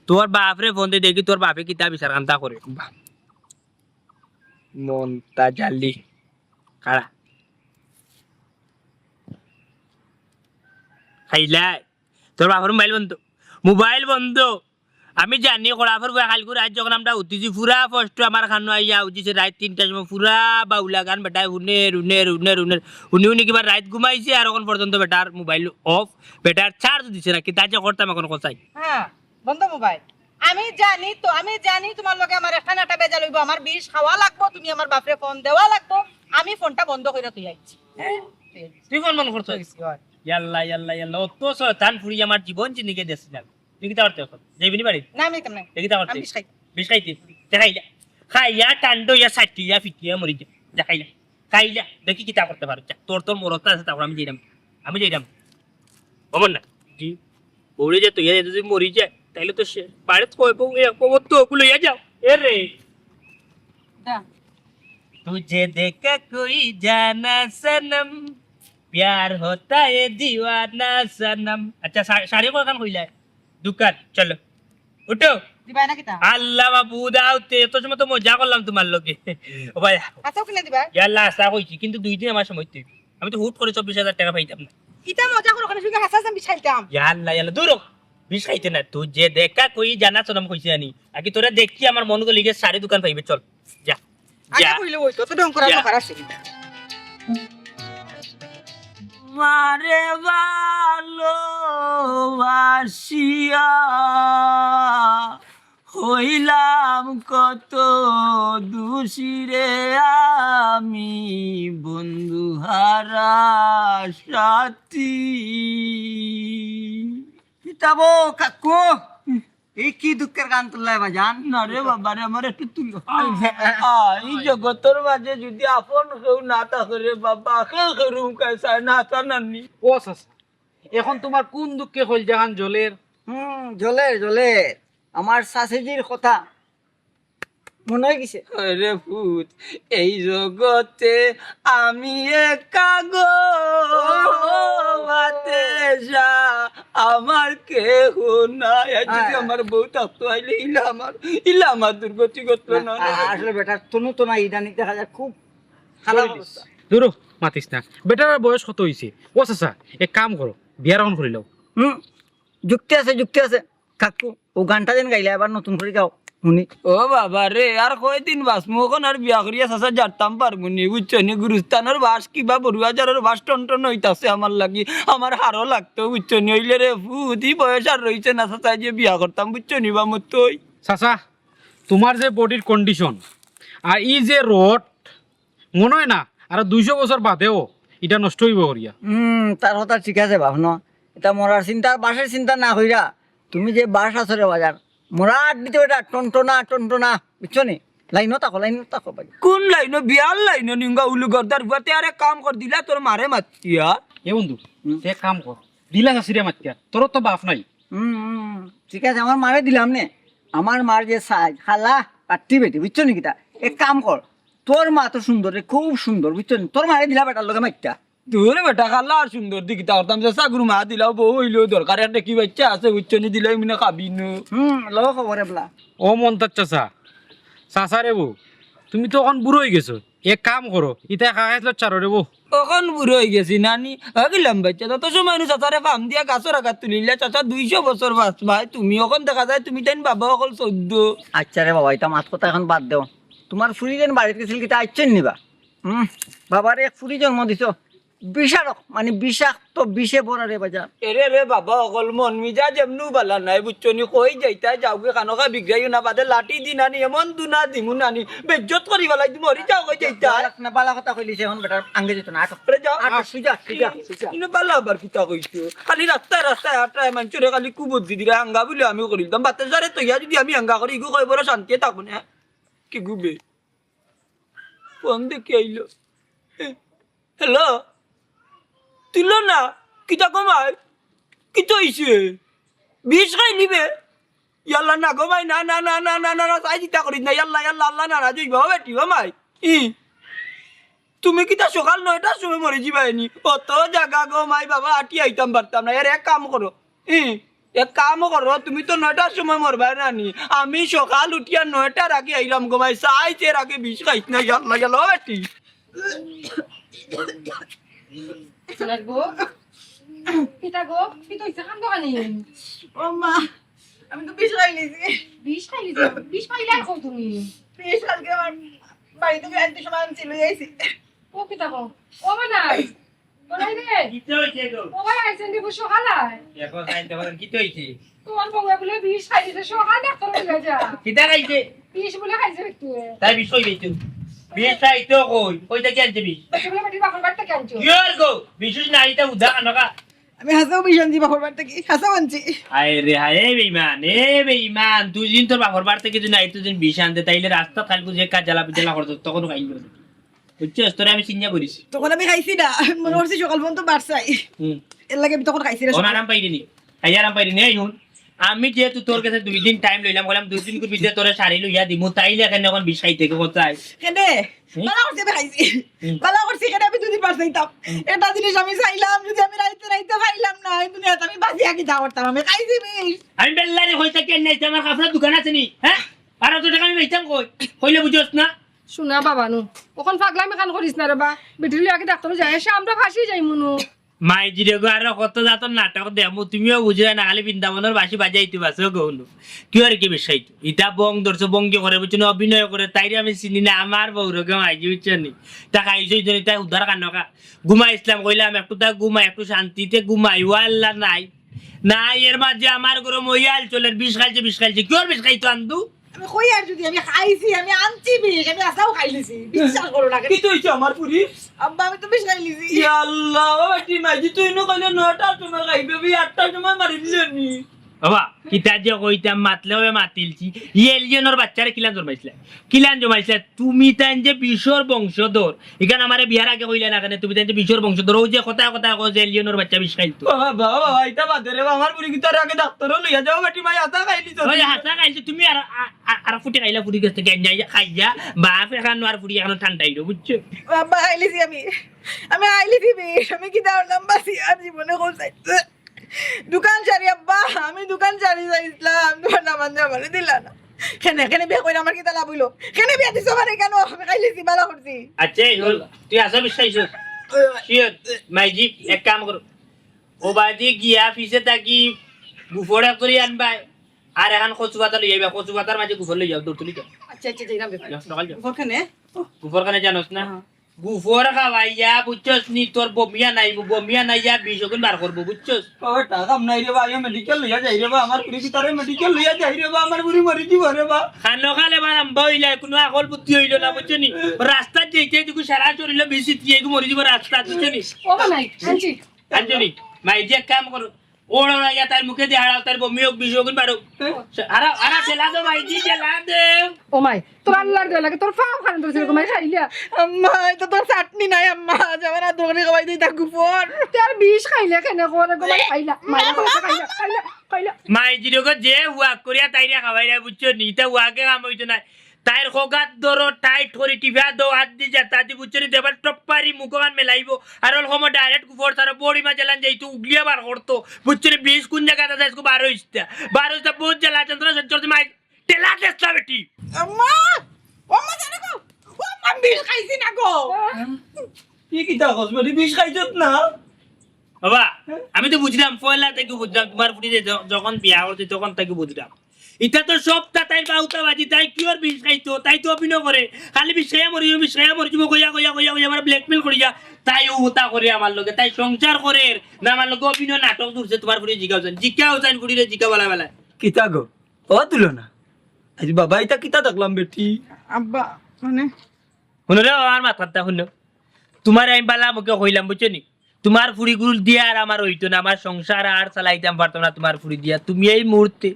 S1: তোর বাপরে ফোন দে দেখি তোর বাপে কিতা বিচার কান্তা করে মনটা জালি কারা খাইলা তোর বাপর মোবাইল বন্ধ আমি জানি কড়াফর কালকে রাত যখন আমরা উঠিছি পুরা ফস্ট আমার খানো আইয়া উঠিছে রাত 3টার সময় পুরা বাউলা গান বেটায় শুনে কিবা রাত ঘুমাইছে আর এখন পর্যন্ত better mobile off better charge দিছে না কি তা যে করতাম এখন কথাই
S2: হ্যাঁ বন্ধ মোবাইল আমি জানি তোমার লগে আমার একটা নাটা বেজা লইব আমার বিষ খাওয়া লাগবো তুমি আমার বাপরে ফোন দেওয়া লাগবো আমি ফোনটা বন্ধ কইরা তুই আইছি
S1: তুই কোন মন করছ ইয়াল্লা অত শয়তান ফুরি আমার জীবন জিন্দিগি দেছিলাম তুই কি করতে এখন যাইবি বাড়ি
S2: না আমি যাইতাম না
S1: দেখি তা করতে
S2: আমি বিষ খাই
S1: বিষ খাইতে খাইয়া টান্ডো ইয়া সাইটিয়া ফিটিয়া মরি যা খাইলা দেখি কি তা করতে পারো তোর মরতা আছে তারপর আমি যাইরাম বমন না জি বউরে যে তুই যদি মরি যায় তাইলে তো সে বাড়িতে কইব তো ওগুলো ইয়া যাও এ রে
S2: দা
S1: तुझे देखा कोई जाना सनम प्यार होता है दीवाना सनम अच्छा साड़ी को कान কইলা দোকান চলো উঠো
S2: দিবাই না কিতা
S1: আল্লাহ বাবু দাওতে তো সময় তো মজা করলাম তোমার লগে ও ভাই
S2: আচ্ছা কিনে দিবা
S1: ইয়াল্লা আশা কইছি কিন্তু 2 দিন আমার সময় তুই আমি তো হুট করে 24,000 টাকা পাইতাম না
S2: ইটা মজা করো কেন শুনে হাসা আমি ছাইতাম
S1: ইয়াল্লা দূর বিষ খাইতে না তুঝে দেখা কই জানা সনম কইছি আনি আকি তোরা দেখি আমার মন গলিগে শাড়ি দোকান পাইবে চল যা
S2: আগে কইলে ওই তো ডং করা নকরা আছে
S5: মারে ভালো বাসিয়া হইলাম কত দোষীরে আমি বন্ধু হারা সাথী
S4: কিতাবো কাকু এই কি দুঃখের গান তুললাই বাজান
S5: না রে বাবা রে আমার একটু তুলো এই জগতের মাঝে যদি আপন কেউ না থাকে রে বাবা কেউ কেউ কাইসা না জানানি
S3: ও সাস এখন তোমার কোন দুঃখে হইল জাহান জলের?
S4: জলের জলের আমার শাশুজির কথা মনে হয়ে গেছে।
S5: আরে ভূত, এই জগতে আমি একা গো, বাতেশা, আমার কেহ নাই। আর যদি আমার বউ থাকতো আইলে ইলা আমার দুর্গতি করতো না।
S4: আসলে বেটার তনু তো না ইদানিং দেখা যায় খুব খারাপ অবস্থা।
S3: দূর মাতিস না, বেটার বয়স কত হইছে? ও চাচা এক কাম করো, বিয়ার এখন করে লও।
S4: যুক্তি আছে কাকু, ও গানটা যেন গাইলে আবার নতুন করে গাও শুনি।
S5: ও বাবা রে, আর কয়দিন বাসমু এখন আর বিয়া করিয়া চাচা জারতাম পারবো নি, বুঝছো নি? গুরুস্থানের বাস কিবা বড়ুয়াজারের বাস টন হইতাছে আমার লাগি, আমার হারও লাগতো, বুঝছো নি? হইলে রে ভূতি বয়স আর রইছে না চাচা যে বিয়া করতাম, বুঝছো নি? বা মতই
S3: চাচা তোমার যে বডির কন্ডিশন আর ই যে রোড, মনে হয় না আর 200 বছর বাদেও এটা নষ্ট হইব করিয়া।
S4: তার কথা ঠিক আছে ভাবনো, এটা মরার চিন্তা বাসের চিন্তা না হইরা তুমি যে বাস আছে রে বাজার মরার দিতে এটা টনটনা বুঝছো নি? লাইনও তাকো ভাই।
S5: কোন লাইন? বিয়ার লাইন নিঙ্গা উলু গর্দার বুয়াতে আরে কাম কর দিলা তোর মারে মাতিয়া।
S3: এ বন্ধু এক কাম কর, দিলা চাষিরে মাতিয়া, তোর তো বাপ নাই।
S4: ঠিক আছে, আমার মারে দিলাম নে। আমার মার যে সাজ খালা পাটি বেটি বুঝছো নি? কিতা এক কাম কর, তোর মা তো সুন্দর রে, খুব সুন্দর বুঝছো নি? তোর মারে দিলা বেটার লগে মাইতা।
S5: তোর বেটা খালা আর সুন্দর দিকে তারতাম যে সাগুরু মা দিলাও বউ হইলেও দরকার একটা কি বাচ্চা আছে, বুঝছো নি? দিলাই মিনা খাবি নো।
S4: লও খবর এবলা।
S3: ও মন্তার চাচা, চাচা রে বউ, তুমি তো এখন বুড়ো হয়ে গেছো, এক কাম করো, ইটা খাইছিল চারো রে বউ।
S5: তখন বুড়ো হয়ে গেছি নানি, গেলাম বাচ্চা তত সময় চাচারে ফার্ম দিয়া গাছের আঘাত তুলিলে চাচা 200 বছর বাঁচ ভাই। তুমি এখন দেখা যায় তুমি তাই বাবা অকল 14।
S4: আচ্ছা রে বাবা, এটা মাত কথা এখন বাদ দেও। তোমার ফুরি যেন বাড়িতে গেছিল কিতা আইছেন নিবা? বাবারে এক ফুরি জন্ম দিছ, বিষারক মানে বিষাক্ত বিষে পড়া রে বাজার।
S5: এরে রে বাবা অকল মন মিজা যেমনু বালা নাই, বুঝছো নি? কই যাইতা যাওগে কানকা বিগ্রাইও না, বাদে লাঠি দি নানি এমন দুনা দিমু নানি বেজ্জত করি বালাই তুমি মরি যাও কই যাইতা।
S4: না বালা কথা কইলিছে এখন বেটার আঙ্গে যেত না। আটক
S5: আরে যাও
S4: সুজা
S5: ইনো বালা আবার কিতা কইছো? খালি রাস্তায় আটরায় মানুষরে খালি কুবুদ্ধি দিরা আঙ্গা বলে আমি করিলাম। বাতে সারে তৈয়া যদি আমি আঙ্গা করি ইগো কই বড় শান্তি থাকবো না। কি গুবে ফোন দেখে আইলো। হ্যালো, তুল না, কিতা কমাই কিতা হইছে? বিষ খাই নিবে? ইয়াল্লা না গমাই, না না না না না না না চাই চিতা করিস না। ইয়াল্লা আল্লাহ না রাজু বেটি গমাই। তুমি কিতা সকাল 9টার সময় মরে যাবাইনি? অত জায়গা গমাই বাবা আটি আইতাম পারতাম না। এর এক কাম করো, এক কাম করো, তুমি তো 9টার সময় মরবাই নানি, আমি সকাল উঠিয়া 9টার আগে আইলাম গমাই, চাইছে এর আগে বিষ খাইস না। ইয়াল্লা বেটি
S6: কিতা গো কি তো ইচ্ছা খান্দো কানি?
S2: ও মা, আমি তো বিষ খাই লিছি।
S6: বিষ খাইলি যে বিষ খাইলে আর কও তুমি?
S2: বিষ কালকে আমার বাড়ি থেকে আনতে সময় আমি চলে যাইছি।
S6: ও কিতা গো ও বানাই বলাই রে
S1: কিতো হইছে গো?
S6: ও ভাই আইছেন দি বুঝো খালাই
S1: এখন খাইতে পারেন, কিতো হইছে?
S6: তোমার বউ বলে বিষ খাইছে সকাল ডাক্তার বলে যা
S1: কিতা খাইছে?
S6: বিষ বলে খাইছে একটু
S1: তাই বিষ কই গেছো? বিষ খাইতো কই? কইতা কি আনছে বিষ?
S6: বলে বেটি বাপর বাড়িতে কেন চো
S1: কিয়র গো? বিষ নাই তা উদা আনকা।
S2: আমি হাসাও বিষ আনছি বাপর বাড়ি থেকে, হাসাও আনছি।
S1: আয় রে হায়, এ বেঈমান তুই দিন তোর বাপর বাড়ি থেকে যদি নাই তুই দিন বিষ আনতে, তাইলে রাস্তা খালকু যে কাজ জ্বালা পিজালা করতো তখন খাইল। বুঝছিস, তোরে আমি চিন্তা করিস।
S2: তখন আমি খাইছি না, মনে করছি সকাল পর্যন্ত বাড়ছাই, এর লাগে আমি তখন খাইছি না।
S1: আরাম পাইনি, আরাম পাইনি। এই হুন, আমি যেহেতু তোর কাছে 2 দিন টাইম লইলাম, বললাম 2 দিন করবি তোরে শাড়ি লইয়া দিমু, তাইলে এখানে এখন বিষ খাইতে কোথায়?
S2: কেনে বালা করছি আমি খাইছি, বালা করছি কেনে আমি 2 দিন বাড়ছাইতাম। এটা জিনিস আমি চাইলাম, যদি আমি রাইতে খাইলাম না এই দুনিয়াতে আমি বাঁচিয়া কি যা করতাম? আমি খাইছি বিষ।
S1: আমি বেল্লারে হইতা কেন নাই? আমার কাপড়ের দোকান আছে নি? হ্যাঁ, আর অত টাকা আমি বেচতাম কই? কইলে বুঝছস না?
S6: শোনা বাবা নু ওখান পাগলামি খান করিস না রে বা বেটির আগে ডাক্তার যায় এসে আমরা ফাঁসি যাই মনু
S1: মাই জিরে গো আর কত জাতর নাটক দেমু, তুমিও বুঝলে না, খালি বৃন্দাবনের বাসি বাজাইতে বাসো গৌনু। কি আর কি বিষয় ইটা বং ধরছো, বঙ্গি করে বুঝছো না, অভিনয় করে, তাইরে আমি চিনি না। আমার বউরকে মাইজি বুঝছো নি, তা খাইছই জনি তাই উদ্ধার কান্নকা ঘুমা ইসলাম কইলাম একটু তা ঘুমাই, একটু শান্তিতে ঘুমাই। ও আল্লাহ নাই নাই, এর মাঝে আমার ঘরে মইয়াল চলে বিষ খাইছে। কি আর বিষ খাইতো আন্দু?
S2: আমি কই আর যদি আমি খাইছি, আমি আনছি বিষ, আমি আসাও খাইলিছি, বিশ্বাস করো না।
S5: কি তুই আমার পুরি?
S2: আব্বা আমি তো বিষ খাইলিছি।
S5: ইয়াল্লাহ বেটি মাইজি তুই নো কইলে 9টার সময় খাইবে, 8টার সময় মারি দিলেনি।
S1: বাবা কিতা যে কইতাম মাতলে হবে মাতিলছি এলিয়নের বাচ্চারে কিলান জমাইছিলে তুমি তাই যে বিশ্বর বংশধর এখানে আমারে বিয়ার আগে কইলে না কেন তুমি তাই যে বিশ্বর বংশধর ও যে কথা কও যে এলিয়নের বাচ্চা বিষ খাইতো
S5: বাবা বাবা এটা বাদে রে আমার বুড়ি কিতার আগে ডাক্তারও লইয়া যাও বেটি মাই আতা খাইলি তো
S1: ওই হাসা খাইছো তুমি আর ফুটে খাইলা ফুটি গেছে খাইয়া বাপ এখন আর ফুটি এখন ঠান্ডাই বুঝছো
S2: বাবা আইলিছি আমি আইলিছি বেশ আমি কি দাঁড়ালাম বাসি আর জীবনে কোথায় দোকান সারি আব্বা আমি দোকান সারি যাইছিলাম তোমার নামান জামালে দিলা না কেনে বিয়া কইরা আমার কি লাভ হইলো কেনে বিয়া দিছো মানে কেন আমি খাইলিছি ভালো করছি
S1: আচ্ছা এই হল তুই আসা বিশ্বাস শিওর মাইজি এক কাম করো ও বাজি গিয়া পিছে থাকি গুফড়া করে আনবাই আর এখন কচু পাতা লই যাইবা কচু পাতার মাঝে গুফর লই যাও দূর তুলি যাও
S2: আচ্ছা যাইলাম
S1: যাও, সকাল যাও
S2: ওখানে
S1: গুফর কানে জানোস না গুফর খাওয়াইয়া বুঝছস নি তোর বমিয়া নাইয়া বিষগুন বার করবো বুঝছস
S5: বাবা টাকা নাই রে বা আইও মেডিকেল লইয়া যাই রে বা আমার বুড়ি কিতারে মেডিকেল লইয়া যাই রে বা আমার বুড়ি মরি দিব রে বা
S1: খানো খালে বারাম বইলা কোনো আকল বুদ্ধি হইল না বুঝছো নি রাস্তা যেতে দিকু সারা চরিল বেশি তুই মরি দিব রাস্তা বুঝছো নি
S6: ও নাই আনছি
S1: আঞ্জনি মাইজি এক কাম করো ওড়ো ইয়া তার মুখে দিয়ে হারাও তার বমিয়োগ বিষগুন বারো আরা ঠেলা দো মাইজি ঠেলা দে
S6: ও মাই তোর আল্লাহর দয়া লাগে তোর ফাও খান তোর সেরকম খাইলিয়া
S2: আম্মা এটা তো চাটনি নাই আম্মা যাবার আর দোকানে খাওয়াই দিই তা গুফর
S6: তোর বিষ খাইলে কেনে করে গো খাইলা মাইলা খাইলা
S1: মাইজি রোগ যে হুয়াক করিয়া তাইরা খাওয়াইরা বুঝছো নি তা হুয়াকে কাম হইতো না তাইর খোগাত ধরো টাইট করে টিভা দো হাত দি যা তাদি বুঝছো নি দেবার টপ্পারি মুখগান মেলাইবো আর ওল সময় ডাইরেক্ট কুফর তার বড়ি মা জ্বালান যাইতো উগলিয়া বার করতো বুঝছো নি বিষ কোন জায়গাটা যাইsko 12 বহুত জ্বালা যন্ত্রণা সহ্য করতে মাই টেলা দেসলা বেটি
S2: আম্মা ও মা জানো গো ও মা বিষ খাইছি না গো
S5: কি কিতা কসমেটি বিষ খাইছত না
S1: বাবা আমি তো বুঝলাম পয়লা থেকে বুঝলাম তোমার ফুটি যখন বিয়া করতে তখন থেকে বুঝলাম এটা তো সব তাই বাউতা বাজি তাই কি ওর বিষ খাইতো তাই তো অভিনয় করে খালি বিষয়া মরিব কইয়া আমার ব্ল্যাকমেল করিয়া তাই ও হতা করে আমার লগে তাই সংসার করে না আমার লগে অভিনয় নাটক দূরছে তোমার ফুটি জিজ্ঞাও চাইন ফুটিরে জিজ্ঞা বলা
S5: কিতা গো ও তুলো না আজ বাবা এটা কিতা দেখলাম বেটি
S2: আব্বা মানে
S1: শুনো রে আমার মাথাটা শুনো তোমার আমি বালা মুখে কইলাম বুঝছো নি তোমার ফুড়িগুলো দিয়া আর আমার হইতো না আমার সংসার আর চালাইতাম পারতো না তোমার ফুড়ি দিয়া তুমি এই মুহূর্তে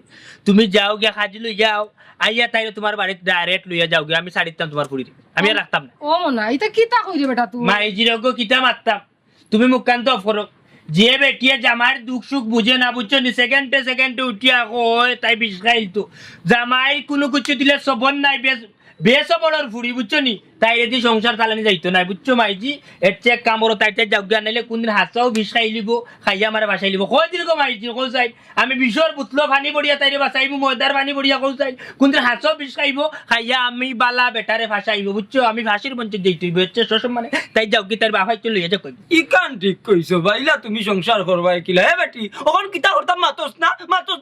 S1: তুমি যাও গিয়া খাজি লই যাও আইয়া তাইলে তোমার বাড়িতে ডাইরেক্ট লইয়া যাও গিয়া আমি ছাড়ি দিতাম তোমার ফুড়ি আমি আর রাখতাম না
S6: ও মনা এটা কিতা কইরে বেটা তুই
S1: মাইজি রোগ কিতা মারতাম তুমি মুখকান্ত অফ করো যে বেটিয়া জামার দুঃখ সুখ বুঝে না বুঝছো নি সেকেন্ডে উঠিয়া কয় তাই বিষ খাইতো জামাই কোনো কিছু দিলে সবন নাই বেশ বড়র ফুড়ি বুঝছো নি তাই এদি সংসার চালানি যাইতো না বুঝছো মাইজি এর চেক কামড়ো তাই যাও গিয়া নাইলে কোনদিন হাসাও বিষ খাই লিব খাইয়া আমার বাসাই লিব কয় দিন গো মাইজি কৌ চাই আমি বিষর বুতলো পানি বড়িয়া তাইরে বাসাইব ময়দার পানি বড়িয়া কৌ চাই কোনদিন হাসাও বিষ খাইব খাইয়া আমি বালা বেটারে ফাঁসাইব বুঝছো আমি ফাঁসির মঞ্চে যেইতই হচ্ছে সসম মানে তাই যাও কি তার বাবাই চলে যা কইব
S5: ই কান ঠিক কইছো বাইলা তুমি সংসার করবা কিলা হে বেটি ওখন কিতা করতাম মাতস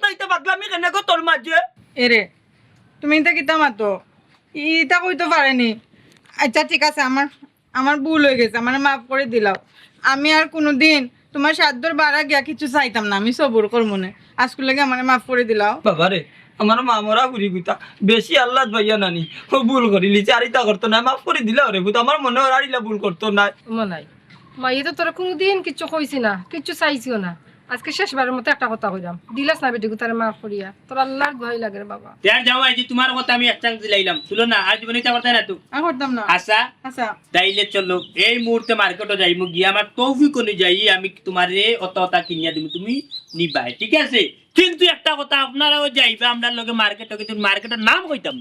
S5: না ইতা পাগলামি কেনে গো তোর মাঝে
S2: এরে তুমি এটা কিতা মাতো ইটা কইতে পারেনি আচ্ছা ঠিক আছে আমার ভুল হয়ে গেছে আমার মাফ করে দিলাও আমি আর কোনোদিন তোমার সাধ্যর বাড়া গিয়া কিছু চাইতাম না আমি সবর কর মনে আজকে লাগে আমার মাফ করে দিলাও
S5: বাবা রে আমার মা মরা ঘুরি গুতা বেশি আল্লাহ ভাইয়া নানি ও ভুল করিলি চারিতা করতো না মাফ করে দিলা রে বুত আমার মনে হারিলা ভুল করতো না
S6: মনাই মা এটা তোরা কোনোদিন কিচ্ছু কইছি না কিচ্ছু চাইছিও না আজকে শেষবারের মতো একটা কথা কইলাম দিলাস না বেটি তারে মাফ করিয়া তোর আল্লাহর দোহাই লাগে রে বাবা
S1: দেখ যাও আইজি তোমার কথা আমি এক চান্স দিলাইলাম শুনো না আর জীবনে এটা করতে না তো
S2: আর করতাম না
S1: আশা
S2: আচ্ছা
S1: তাইলে চলো এই মুহূর্তে মার্কেটে যাইব গিয়ে আমার তৌফিক অনুযায়ী আমি তোমারে অত কিনিয়া দিব তুমি নিবাই ঠিক আছে কিন্তু একটা কথা আপনারাও যাইবে আমরা লগে মার্কেটে কিন্তু মার্কেটের নাম কইতাম